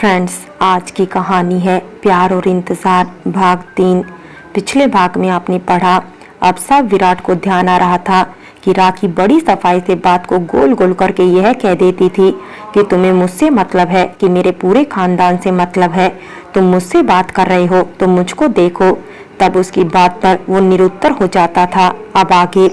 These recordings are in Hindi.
फ्रेंड्स, आज की कहानी है प्यार और इंतज़ार भाग 3। पिछले भाग में आपने पढ़ा, अब सब विराट को ध्यान आ रहा था कि राखी बड़ी सफाई से बात को गोल गोल करके यह कह देती थी कि तुम्हें मुझसे मतलब है कि मेरे पूरे खानदान से मतलब है। तुम मुझसे बात कर रहे हो तो मुझको देखो। तब उसकी बात पर वो निरुत्तर हो जाता था। अब आगे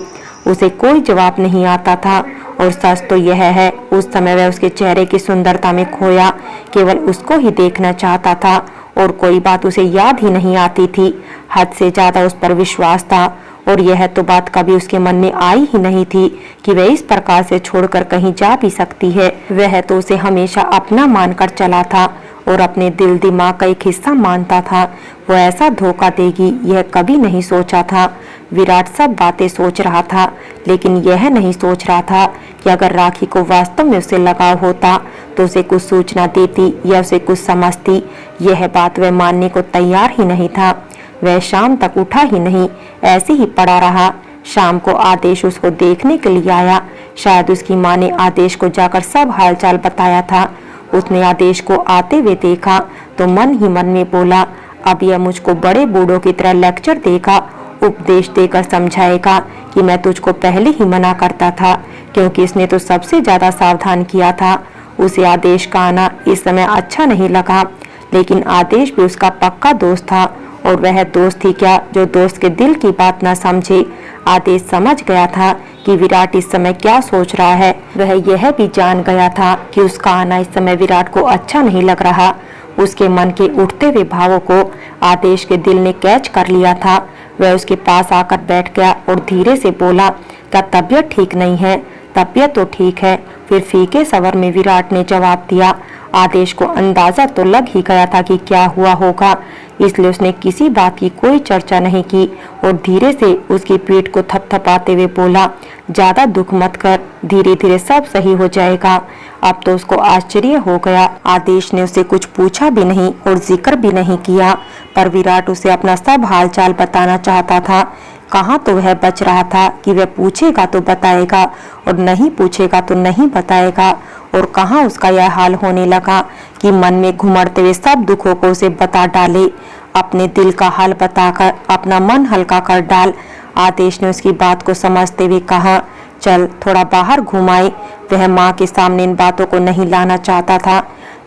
उसे कोई जवाब नहीं आता था। और सच तो यह है, उस समय वह उसके चेहरे की सुंदरता में खोया केवल उसको ही देखना चाहता था और कोई बात उसे याद ही नहीं आती थी। हद से ज्यादा उस पर विश्वास था और यह तो बात कभी उसके मन में आई ही नहीं थी कि वह इस प्रकार से छोड़कर कहीं जा भी सकती है। वह तो उसे हमेशा अपना मानकर चला था और अपने दिल दिमाग का एक हिस्सा मानता था। वो ऐसा धोखा देगी यह कभी नहीं सोचा था। विराट सब बातें सोच रहा था, लेकिन यह नहीं सोच रहा था कि अगर राखी को वास्तव में उससे लगाव होता तो उसे कुछ सूचना देती या उसे कुछ समझती। यह बात वह मानने को तैयार ही नहीं था। वह शाम तक उठा ही नहीं, ऐसे ही पड़ा रहा। शाम को आदेश उसको देखने के लिए आया। शायद उसकी माँ ने आदेश को जाकर सब हालचाल बताया था। उसने आदेश को आते हुए देखा तो मन ही मन में बोला, अब यह मुझको बड़े बूढ़ों की तरह लेक्चर देगा, उपदेश देकर समझाएगा कि मैं तुझको पहले ही मना करता था, क्योंकि इसने तो सबसे ज्यादा सावधान किया था। उसे आदेश का आना इस समय अच्छा नहीं लगा, लेकिन आदेश भी उसका पक्का दोस्त था और वह दोस्त ही क्या जो दोस्त के दिल की बात न समझे। आदेश समझ गया था कि विराट इस समय क्या सोच रहा है। वह यह भी जान गया था कि उसका आना इस समय विराट को अच्छा नहीं लग रहा। उसके मन के उठते हुए भावों को आदेश के दिल ने कैच कर लिया था। वह उसके पास आकर बैठ गया और धीरे से बोला, क्या तबीयत ठीक नहीं है? तबीयत तो ठीक है, फिर फीके स्वर में विराट ने जवाब दिया। आदेश को अंदाजा तो लग ही गया था कि क्या हुआ होगा, इसलिए उसने किसी बात की कोई चर्चा नहीं की और धीरे से उसकी पीठ को थपथपाते हुए बोला, ज्यादा दुख मत कर, धीरे धीरे सब सही हो जाएगा। अब तो उसको आश्चर्य हो गया। आदेश ने उसे कुछ पूछा भी नहीं और जिक्र भी नहीं किया, पर विराट उसे अपना सब हालचाल बताना चाहता था। कहाँ तो वह बच रहा था कि वह पूछेगा तो बताएगा और नहीं पूछेगा तो नहीं बताएगा, और कहाँ उसका यह हाल होने लगा कि मन में घुमड़ते हुए सब दुखों को उसे बता डाले। अपने दिल का हाल बताकर अपना मन हल्का कर डाल। आदेश ने उसकी बात को समझते हुए कहा, चल थोड़ा बाहर घुमाए। वह माँ के सामने इन बातों को नहीं लाना चाहता था।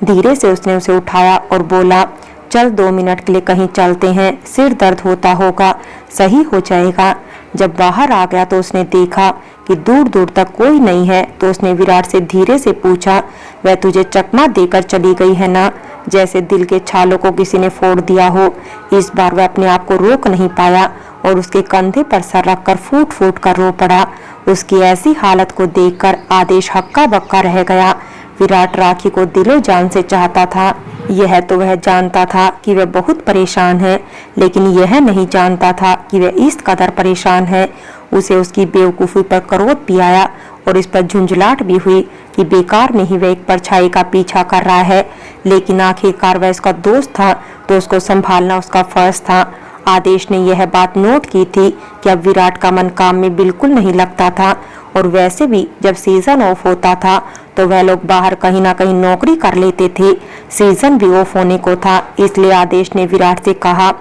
धीरे से उसने उसे उठाया और बोला, चल 2 मिनट के लिए कहीं चलते हैं, सिर दर्द होता होगा, सही हो जाएगा। जब बाहर आ गया तो उसने देखा कि दूर दूर तक कोई नहीं है, तो उसने विराट से धीरे से पूछा, वह तुझे चकमा देकर चली गई है ना, जैसे दिल के छालों को किसी ने फोड़ दिया हो। इस बार वह अपने आप को रोक नहीं पाया और उसके कंधे पर सर रखकर फूट फूट कर रो पड़ा। उसकी ऐसी हालत को देखकर आदेश हक्का बक्का रह गया। विराट राखी को दिलो जान से चाहता था। यह तो वह जानता था कि वह बहुत परेशान है, लेकिन यह नहीं जानता था कि वह इस कदर परेशान है। उसे उसकी बेवकूफ़ी पर क्रोध भी आया और इस पर झुंझलाहट भी हुई कि बेकार में ही वह एक परछाई का पीछा कर रहा है, लेकिन आखिरकार वह उसका दोस्त था तो उसको संभालना उसका फर्ज था। आदेश ने यह बात नोट की थी कि अब विराट का मन काम में बिल्कुल नहीं लगता था, और वैसे भी जब सीजन ऑफ होता था तो वह लोग बाहर कहीं ना कहीं नौकरी कर लेते थे। सीजन भी ऑफ होने को था, इसलिए आदेश ने विराट से कहा,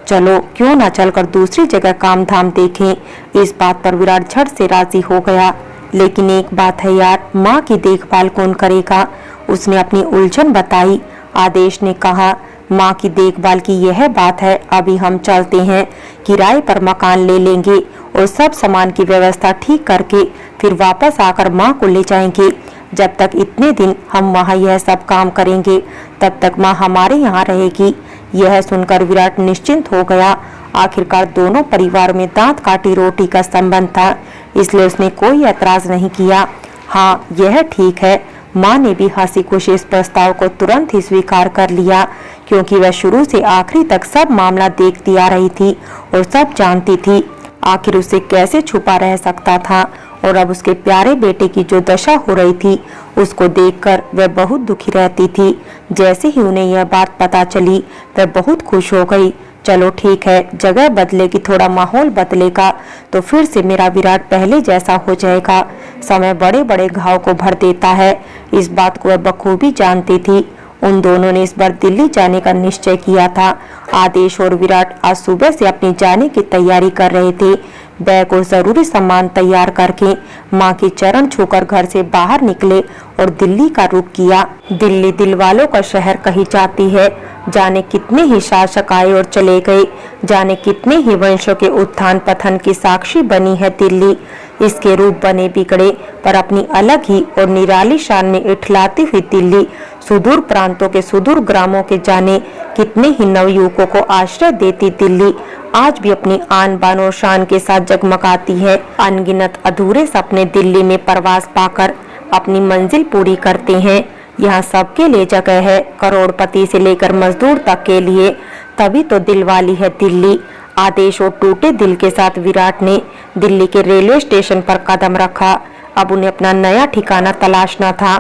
चलो क्यों ना चलकर दूसरी जगह काम धाम देखें। इस बात पर विराट झट से राजी हो गया, लेकिन एक बात है यार, माँ की देखभाल कौन करेगा? उसने अपनी उलझन बताई। आदेश ने कहा, माँ की देखभाल की यह बात है, अभी हम चलते हैं, किराए पर मकान ले लेंगे और सब सामान की व्यवस्था ठीक करके फिर वापस आकर माँ को ले जाएंगे। जब तक इतने दिन हम वहाँ यह सब काम करेंगे तब तक माँ हमारे यहाँ रहेगी। यह सुनकर विराट निश्चिंत हो गया। आखिरकार दोनों परिवार में दांत काटी रोटी का संबंध था, इसलिए उसने कोई ऐतराज नहीं किया। हाँ, यह ठीक है। माँ ने भी हंसी खुशी इस प्रस्ताव को तुरंत ही स्वीकार कर लिया, क्योंकि वह शुरू से आखिरी तक सब मामला देखती आ रही थी और सब जानती थी। आखिर उसे कैसे छुपा रह सकता था, और अब उसके प्यारे बेटे की जो दशा हो रही थी उसको देखकर वह बहुत दुखी रहती थी। जैसे ही उन्हें यह बात पता चली वह बहुत खुश हो गई। चलो ठीक है, जगह बदलेगी, थोड़ा माहौल बदलेगा तो फिर से मेरा विराट पहले जैसा हो जाएगा। समय बड़े बड़े घाव को भर देता है, इस बात को वह बखूबी जानती थी उन दोनों ने इस बार दिल्ली जाने का निश्चय किया था। आदेश और विराट आज सुबह से अपनी जाने की तैयारी कर रहे थे। बैग और जरूरी सामान तैयार करके माँ के चरण छूकर घर से बाहर निकले और दिल्ली का रुख किया। दिल्ली दिल वालों का शहर कही जाती है। जाने कितने ही शासक आए और चले गए, जाने कितने ही वंशों के उत्थान पतन की साक्षी बनी है दिल्ली। इसके रूप बने बिगड़े पर अपनी अलग ही और निराली शान में इठलाती हुई दिल्ली सुदूर प्रांतों के सुदूर ग्रामों के जाने कितने ही नवयुवकों को आश्रय देती दिल्ली आज भी अपनी आन बान और शान के साथ जगमगाती है। अनगिनत अधूरे सपने दिल्ली में प्रवास पाकर अपनी मंजिल पूरी करते हैं। यहाँ सबके लिए जगह है, करोड़पति से लेकर मजदूर तक के लिए। तभी तो दिल वाली है दिल्ली। आदेश और टूटे दिल के साथ विराट ने दिल्ली के रेलवे स्टेशन पर कदम रखा। अब उन्हें अपना नया ठिकाना तलाशना था।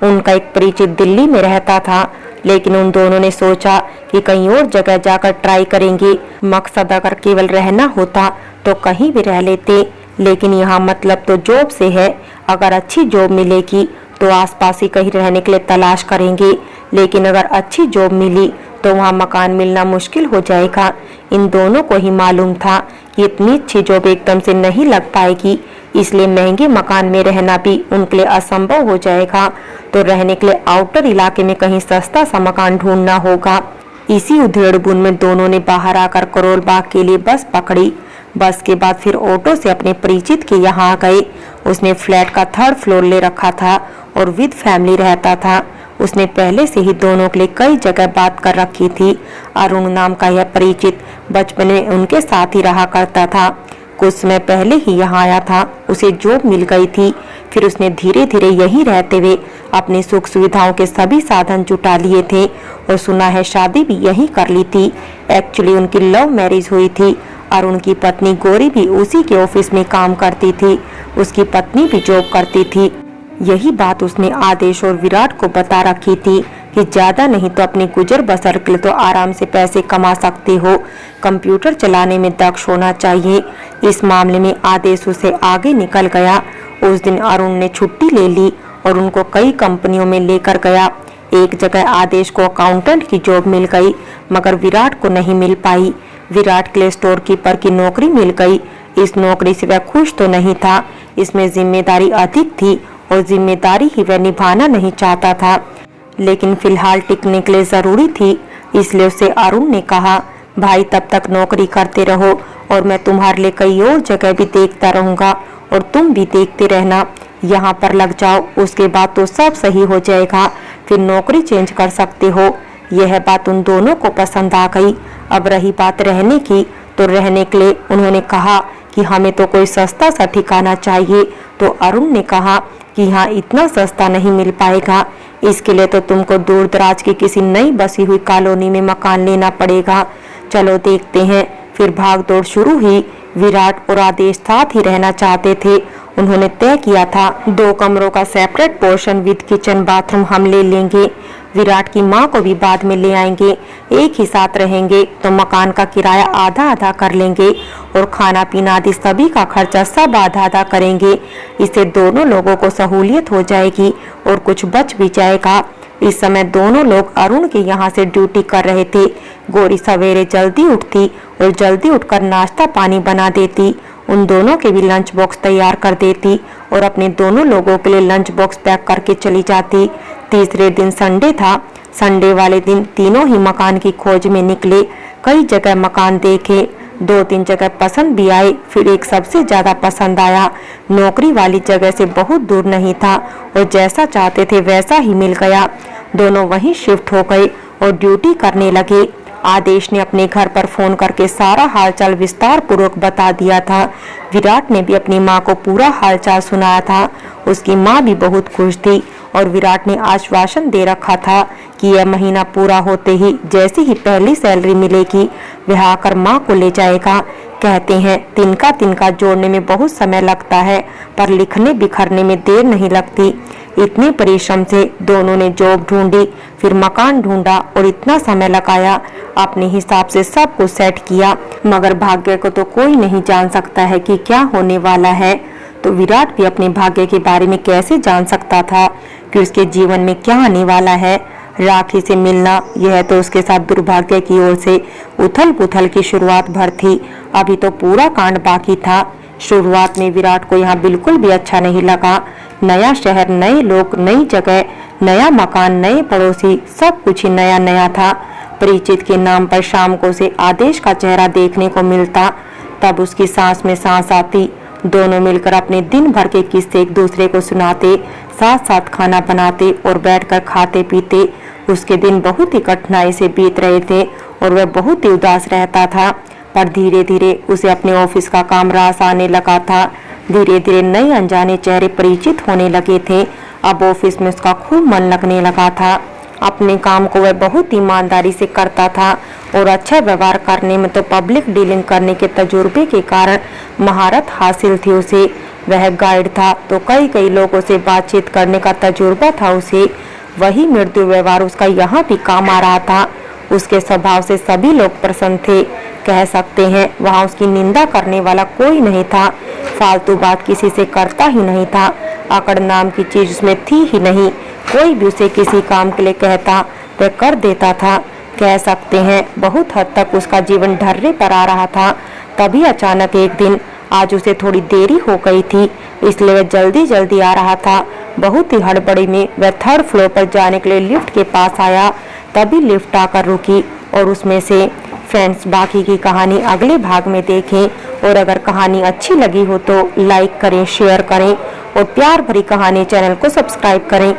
उनका एक परिचित दिल्ली में रहता था, लेकिन उन दोनों ने सोचा कि कहीं और जगह जाकर ट्राई करेंगे। मकसद अगर केवल रहना होता तो कहीं भी रह लेते, लेकिन यहाँ मतलब तो जॉब से है। अगर अच्छी जॉब मिलेगी तो आसपास ही कहीं रहने के लिए तलाश करेंगे, लेकिन अगर अच्छी जॉब मिली तो वहाँ मकान मिलना मुश्किल हो जाएगा। इन दोनों को ही मालूम था कि इतनी अच्छी जॉब एकदम से नहीं लग पाएगी, इसलिए महंगे मकान में रहना भी उनके लिए असंभव हो जाएगा। तो रहने के लिए आउटर इलाके में कहीं सस्ता सा मकान ढूंढना होगा। इसी उधेड़-बुन में दोनों ने बाहर आकर करोल बाग के लिए बस पकड़ी। बस के बाद फिर ऑटो से अपने परिचित के यहाँ आ गए। उसने फ्लैट का 3rd फ्लोर ले रखा था और विद फैमिली रहता था। उसने पहले से ही दोनों के लिए कई जगह बात कर रखी थी। अरुण नाम का यह परिचित बचपन में उनके साथ ही रहा करता था। कुछ समय पहले ही यहाँ आया था, उसे जॉब मिल गई थी। फिर उसने धीरे धीरे यहीं रहते हुए अपनी सुख सुविधाओं के सभी साधन जुटा लिए थे और सुना है शादी भी यहीं कर ली थी। एक्चुअली उनकी लव मैरिज हुई थी। अरुण की पत्नी गौरी भी उसी के ऑफिस में काम करती थी। उसकी पत्नी भी जॉब करती थी। यही बात उसने आदेश और विराट को बता रखी थी कि ज्यादा नहीं तो अपनी गुजर बसर के लिए तो आराम से पैसे कमा सकते हो, कंप्यूटर चलाने में दक्ष होना चाहिए। इस मामले में आदेश उसे आगे निकल गया। उस दिन अरुण ने छुट्टी ले ली और उनको कई कंपनियों में लेकर गया। एक जगह आदेश को अकाउंटेंट की जॉब मिल गई, मगर विराट को नहीं मिल पाई। विराट के लिए स्टोर कीपर की नौकरी मिल गई। इस नौकरी से वह खुश तो नहीं था, इसमें जिम्मेदारी अधिक थी और जिम्मेदारी ही वह निभाना नहीं चाहता था, लेकिन फिलहाल टिकने के लिए जरूरी थी। इसलिए उसे अरुण ने कहा, भाई तब तक नौकरी करते रहो और मैं तुम्हारे लिए कई और जगह भी देखता रहूंगा और तुम भी देखते रहना। यहाँ पर लग जाओ, उसके बाद तो सब सही हो जाएगा, फिर नौकरी चेंज कर सकते हो। यह बात उन दोनों को पसंद आ गई। अब रही बात रहने की, तो रहने के लिए उन्होंने कहा कि हमें तो कोई सस्ता सा ठिकाना चाहिए। तो अरुण ने कहा कि यहाँ इतना सस्ता नहीं मिल पाएगा, इसके लिए तो तुमको दूर दराज की किसी नई बसी हुई कॉलोनी में मकान लेना पड़ेगा। चलो देखते हैं। फिर भाग दौड़ शुरू हुई। विराट और आदेश साथ ही रहना चाहते थे। उन्होंने तय किया था 2 कमरों का separate portion with kitchen bathroom हम ले लेंगे। विराट की माँ को भी बाद में ले आएंगे। एक ही साथ रहेंगे तो मकान का किराया आधा आधा कर लेंगे और खाना पीना आदि सभी का खर्चा सब आधा आधा करेंगे। इससे दोनों लोगों को सहूलियत हो जाएगी और कुछ बच भी जाएगा। इस समय दोनों लोग अरुण के यहाँ से ड्यूटी कर रहे थे। गौरी सवेरे जल्दी उठती और जल्दी उठकर नाश्ता पानी बना देती। उन दोनों के भी लंच बॉक्स तैयार कर देती और अपने दोनों लोगों के लिए लंच बॉक्स पैक करके चली जाती। तीसरे दिन संडे था। संडे वाले दिन तीनों ही मकान की खोज में निकले। कई जगह मकान देखे, 2-3 जगह पसंद भी आए। फिर एक सबसे ज्यादा पसंद आया। नौकरी वाली जगह से बहुत दूर नहीं था और जैसा चाहते थे वैसा ही मिल गया। दोनों वहीं शिफ्ट हो गए और ड्यूटी करने लगे। आदेश ने अपने घर पर फोन करके सारा हालचाल विस्तार पूर्वक बता दिया था। विराट ने भी अपनी माँ को पूरा हालचाल सुनाया था। उसकी माँ भी बहुत खुश थी और विराट ने आश्वासन दे रखा था कि यह महीना पूरा होते ही जैसी ही पहली सैलरी मिलेगी वह आकर माँ को ले जाएगा। कहते हैं तिनका जोड़ने में बहुत समय लगता है, पर लिखने बिखरने में देर नहीं लगती। इतने परिश्रम से दोनों ने जॉब ढूंढी, फिर मकान ढूंढा और इतना समय लगाया। अपने हिसाब से सब कुछ सेट किया, मगर भाग्य को तो कोई नहीं जान सकता है कि क्या होने वाला है। तो विराट भी अपने भाग्य के बारे में कैसे जान सकता था कि उसके जीवन में क्या आने वाला है। राखी से मिलना, यह तो उसके साथ दुर्भाग्य की ओर से उथल पुथल की शुरुआत भर थी। अभी तो पूरा कांड बाकी था। शुरुआत में विराट को यहाँ बिल्कुल भी अच्छा नहीं लगा। नया शहर, नए लोग, नई जगह, नया मकान, नए पड़ोसी, सब कुछ ही नया नया था। परिचित के नाम पर शाम को उसे आदेश का चेहरा देखने को मिलता, तब उसकी सांस में सांस आती। दोनों मिलकर अपने दिन भर के किस्से एक दूसरे को सुनाते, साथ साथ खाना बनाते और बैठकर खाते पीते। उसके दिन बहुत ही कठिनाई से बीत रहे थे और वह बहुत ही उदास रहता था। पर धीरे धीरे उसे अपने ऑफिस का काम रास आने लगा था। धीरे धीरे नए अनजाने चेहरे परिचित होने लगे थे। अब ऑफिस में उसका खूब मन लगने लगा था। अपने काम को वह बहुत ईमानदारी से करता था और अच्छा व्यवहार करने में तो पब्लिक डीलिंग करने के तजुर्बे के कारण महारत हासिल थी उसे। वह गाइड था तो कई कई लोगों से बातचीत करने का तजुर्बा था उसे। वही मृदु व्यवहार उसका यहाँ भी काम आ रहा था। उसके स्वभाव से सभी लोग प्रसन्न थे। कह सकते हैं वहाँ उसकी निंदा करने वाला कोई नहीं था। फालतू बात किसी से करता ही नहीं था। अकड़ नाम की चीज उसमें थी ही नहीं। कोई भी उसे किसी काम के लिए कहता वह कर देता था। कह सकते हैं बहुत हद तक उसका जीवन ढर्रे पर आ रहा था। तभी अचानक एक दिन, आज उसे थोड़ी देरी हो गई थी, इसलिए वह जल्दी जल्दी आ रहा था। बहुत ही हड़बड़ी में वह 3rd फ्लोर पर जाने के लिए लिफ्ट के पास आया। तभी लिफ्ट आकर रुकी और उसमें से। फ्रेंड्स, बाकी की कहानी अगले भाग में देखें और अगर कहानी अच्छी लगी हो तो लाइक करें, शेयर करें और प्यार भरी कहानी चैनल को सब्सक्राइब करें।